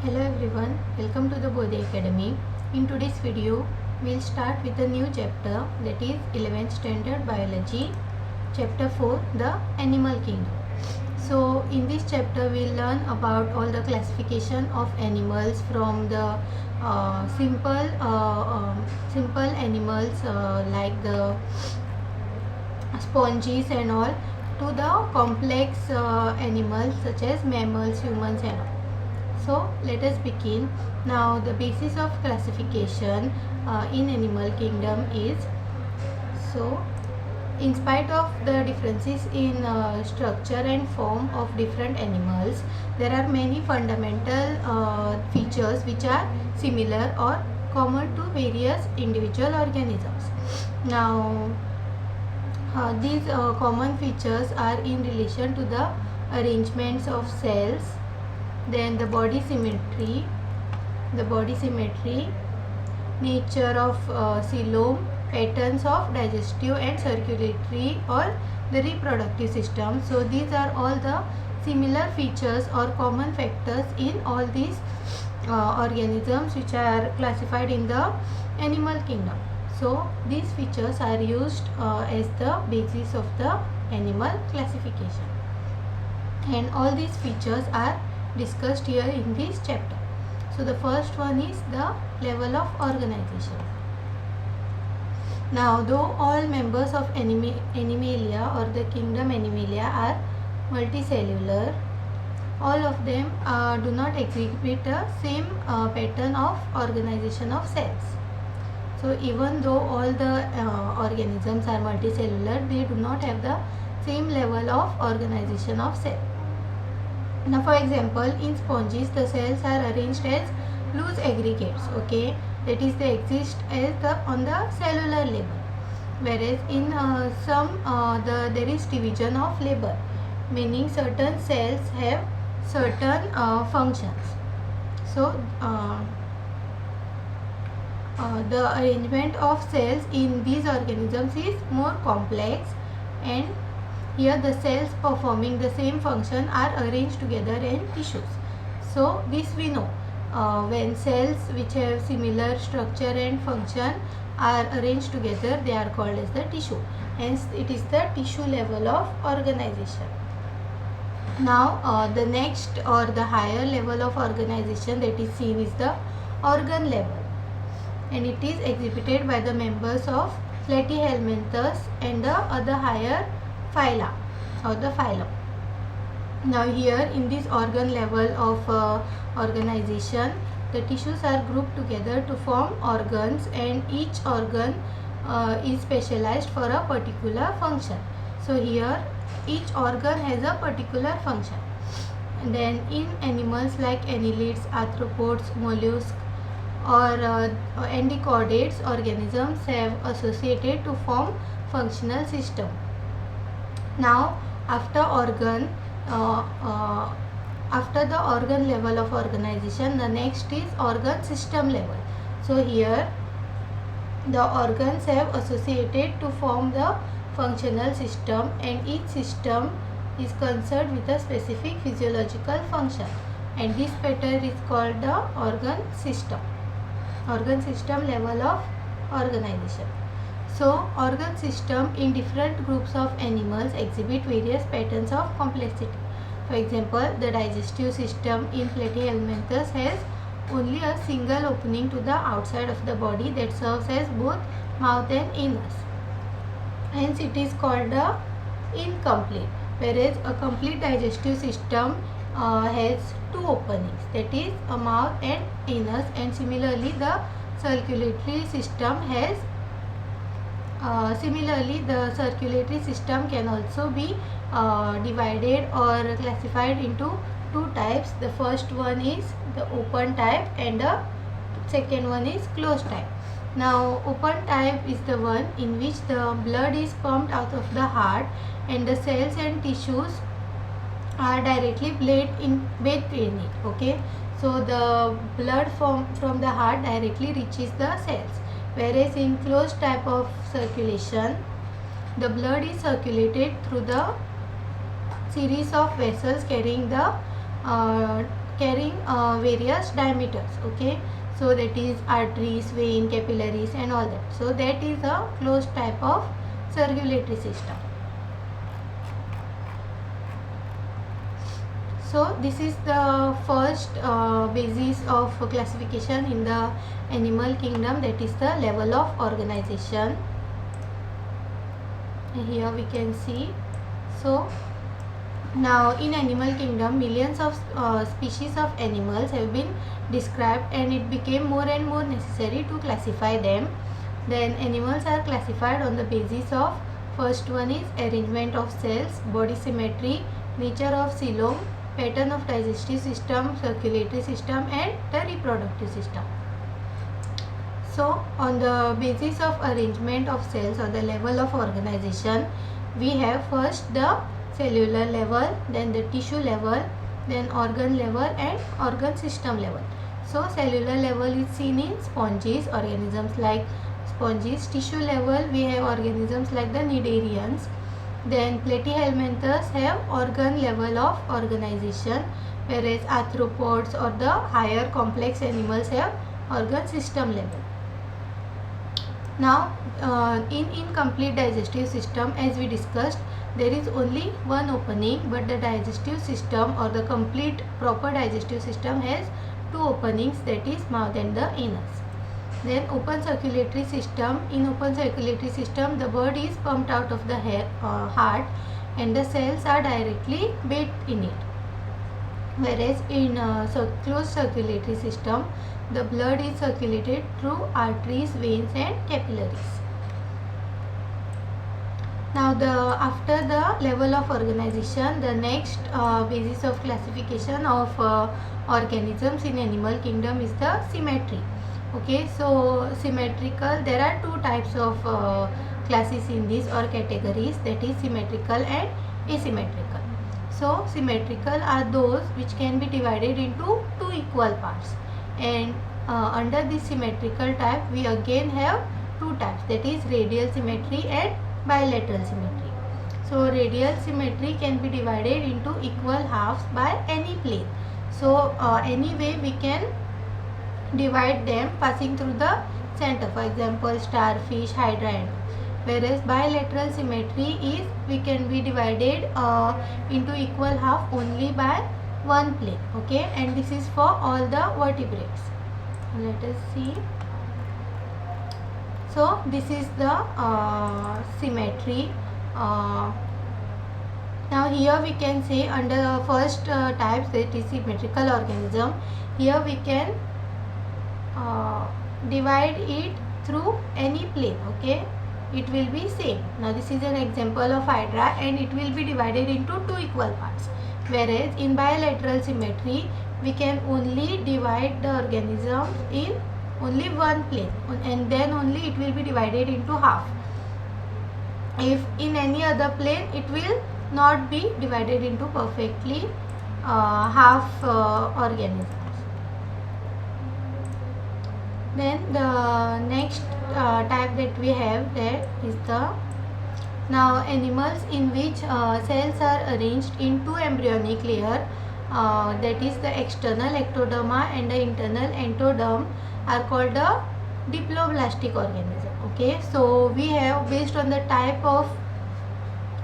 Hello everyone, welcome to the Bodhi Academy. In today's video, we'll start with a new chapter, that is 11th Standard Biology, Chapter 4, the Animal Kingdom. So in this chapter, we'll learn about all the classification of animals from the simple animals like the sponges and all to the complex animals such as mammals, humans and all. So let us begin. Now the basis of classification in animal kingdom is, so in spite of the differences in structure and form of different animals, there are many fundamental features which are similar or common to various individual organisms. Now these common features are in relation to the arrangements of cells, then the body symmetry, nature of coelom, patterns of digestive and circulatory or the reproductive system. So these are all the similar features or common factors in all these organisms which are classified in the animal kingdom. So these features are used as the basis of the animal classification, and all these features are discussed here in this chapter. So the first one is the level of organization. Now though all members of Animalia or the kingdom Animalia are multicellular, all of them do not exhibit the same pattern of organization of cells. So even though all the organisms are multicellular, they do not have the same level of organization of cell. Now for example, in sponges the cells are arranged as loose aggregates, okay, that is they exist as on the cellular level, whereas in some there is division of labor, meaning certain cells have certain functions. So the arrangement of cells in these organisms is more complex, and here the cells performing the same function are arranged together in tissues. So this we know, when cells which have similar structure and function are arranged together, they are called as the tissue. Hence it is the tissue level of organization. Now the next or the higher level of organization that is seen is the organ level, and it is exhibited by the members of Platyhelminthes and the other higher phyla or the phylum. Now here in this organ level of organization, the tissues are grouped together to form organs, and each organ is specialized for a particular function. So here each organ has a particular function. And then in animals like annelids, arthropods, mollusks or endichordates, organisms have associated to form functional system. Now after the organ level of organization, the next is organ system level. So here the organs have associated to form the functional system, and each system is concerned with a specific physiological function, and this pattern is called the organ system level of organization. So organ system in different groups of animals exhibit various patterns of complexity. For example, the digestive system in Platyhelminthes has only a single opening to the outside of the body that serves as both mouth and anus. Hence it is called the incomplete, whereas a complete digestive system has two openings, that is a mouth and anus, and similarly the circulatory system can also be divided or classified into two types. The first one is the open type and the second one is closed type. Now open type is the one in which the blood is pumped out of the heart, and the cells and tissues are directly bathed in it, okay. So the blood from the heart directly reaches the cells, whereas in closed type of circulation, the blood is circulated through the series of vessels carrying carrying various diameters. Okay, so that is arteries, vein, capillaries and all that. So that is a closed type of circulatory system. So this is the first basis of classification in the animal kingdom, that is the level of organization. Here we can see. So now in animal kingdom, millions of species of animals have been described, and it became more and more necessary to classify them. Then animals are classified on the basis of, first one is arrangement of cells, body symmetry, nature of coelom, pattern of digestive system, circulatory system and the reproductive system. So on the basis of arrangement of cells or the level of organization, we have first the cellular level, then the tissue level, then organ level and organ system level. So cellular level is seen in sponges, organisms like sponges. Tissue level, we have organisms like the cnidarians. Then Platyhelminthes have organ level of organization, whereas arthropods or the higher complex animals have organ system level. Now in incomplete digestive system, as we discussed, there is only one opening, but the digestive system or the complete proper digestive system has two openings, that is mouth and the anus. Then open circulatory system. In open circulatory system, the blood is pumped out of the heart and the cells are directly bathed in it. Whereas in closed circulatory system, the blood is circulated through arteries, veins and capillaries. Now after the level of organization, the next basis of classification of organisms in animal kingdom is the symmetry. Okay, so symmetrical, there are two types of classes in these or categories, that is symmetrical and asymmetrical. So symmetrical are those which can be divided into two equal parts, and under this symmetrical type we again have two types, that is radial symmetry and bilateral symmetry. So radial symmetry can be divided into equal halves by any plane. So any way we can divide them passing through the center, for example starfish, hydra and all. Whereas bilateral symmetry is we can be divided into equal half only by one plane. Okay, and this is for all the vertebrates. Let us see. So this is the symmetry. Now here we can say under the first types, that is symmetrical organism, here we can divide it through any plane. Okay, it will be same. Now this is an example of hydra and it will be divided into two equal parts, whereas in bilateral symmetry we can only divide the organisms in only one plane and then only it will be divided into half. If in any other plane, it will not be divided into perfectly half organisms. Then the next type that we have, that is the now animals in which cells are arranged in two embryonic layer, that is the external ectoderma and the internal endoderm, are called the diploblastic organism. Okay, so we have, based on the type of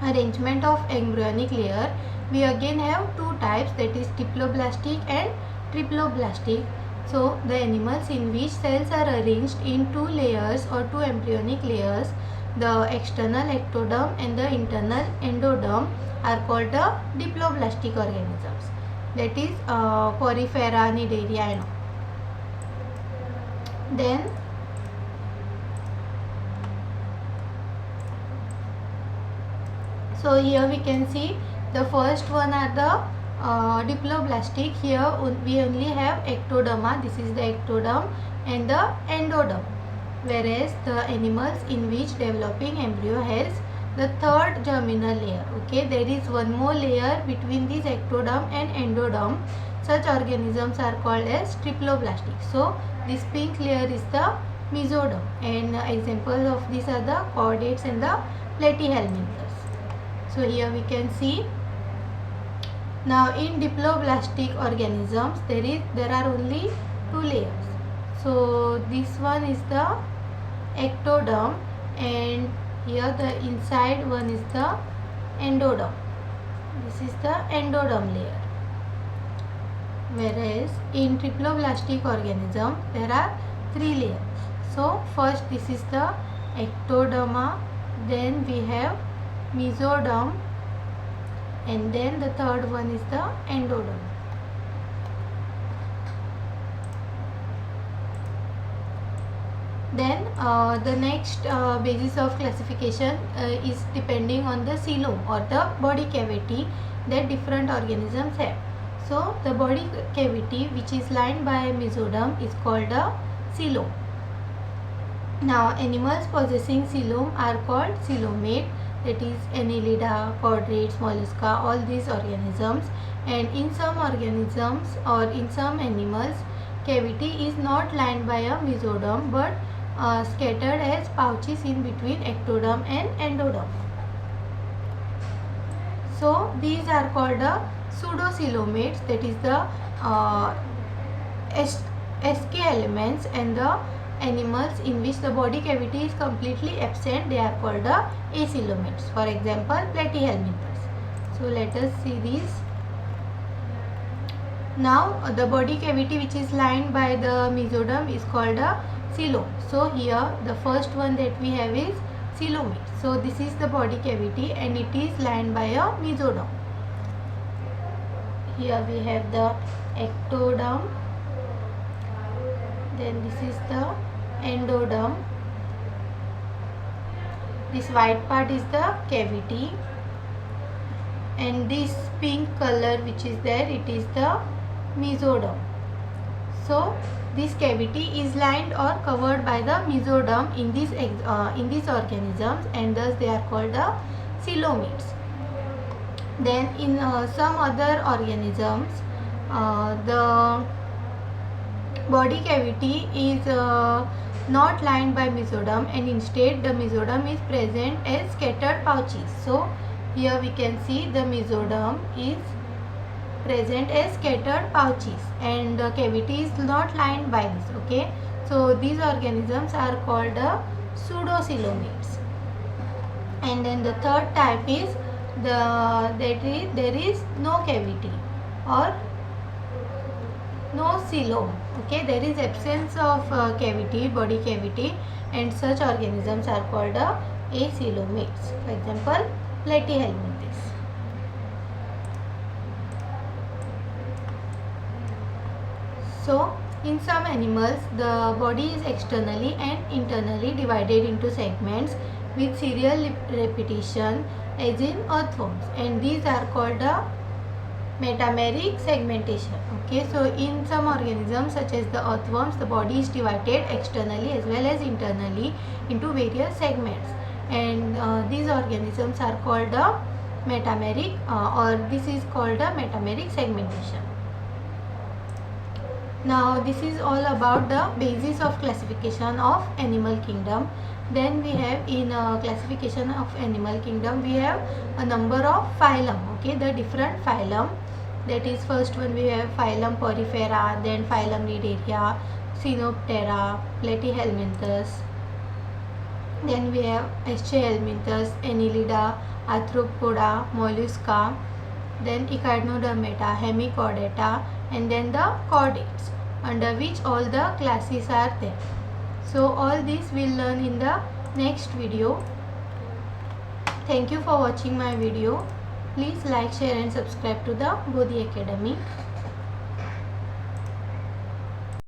arrangement of embryonic layer, we again have two types, that is diploblastic and triploblastic. So the animals in which cells are arranged in two layers or two embryonic layers, the external ectoderm and the internal endoderm, are called the diploblastic organisms, that is Porifera, cnidaria and all. Then so here we can see the first one are the diploblastic. Here we only have ectoderma, this is the ectoderm, and the endoderm, whereas the animals in which developing embryo has the third germinal layer. Okay, there is one more layer between this ectoderm and endoderm. Such organisms are called as triploblastic. So this pink layer is the mesoderm, and examples of these are the chordates and the platyhelminthes. So here we can see Now in diploblastic organisms there are only two layers. So this one is the ectoderm, and here the inside one is the endoderm. This is the endoderm layer. Whereas in triploblastic organism there are three layers. So first this is the ectoderma, then we have mesoderm, and then the third one is the endoderm. Then the next basis of classification is depending on the coelom or the body cavity that different organisms have. So the body cavity which is lined by mesoderm is called a coelom. Now animals possessing coelom are called coelomate, that is annelida, chordates, mollusca, all these organisms. And in some organisms or in some animals, cavity is not lined by a mesoderm but scattered as pouches in between ectoderm and endoderm. So these are called the pseudocoelomates, that is the SK elements, and the animals in which the body cavity is completely absent, they are called the acoelomates. For example, Platyhelminthes. So let us see these. Now the body cavity which is lined by the mesoderm is called a coelom. So here the first one that we have is coelomate. So this is the body cavity and it is lined by a mesoderm. Here we have the ectoderm, then this is the endoderm. This white part is the cavity, and this pink color which is there, it is the mesoderm. So this cavity is lined or covered by the mesoderm in these organisms, and thus they are called the coelomates. Then in some other organisms, the body cavity is not lined by mesoderm, and instead the mesoderm is present as scattered pouches. So here we can see the mesoderm is present as scattered pouches and the cavity is not lined by this. Okay, so these organisms are called the pseudocoelomates. And then the third type is there is no cavity or no coelom. Okay, there is absence of cavity, body cavity, and such organisms are called acoelomates. For example, Platyhelminthes. So in some animals the body is externally and internally divided into segments with serial repetition, as in earthworms, and these are called the metameric segmentation. Okay, so in some organisms such as the earthworms, the body is divided externally as well as internally into various segments, and these organisms are called the metameric or this is called the metameric segmentation. Now this is all about the basis of classification of animal kingdom. Then we have in classification of animal kingdom, we have a number of phylum. Okay, the different phylum, that is first one we have phylum Porifera, then phylum Nidaria, Cynoptera, Platyhelminthes, then we have Helminthes, Annelida, Arthropoda, Mollusca, then Echinodermata, Hemichordata, and then the chordates, under which all the classes are there. So all these we'll learn in the next video. Thank you for watching my video. Please like, share and subscribe to the Bodhi Academy.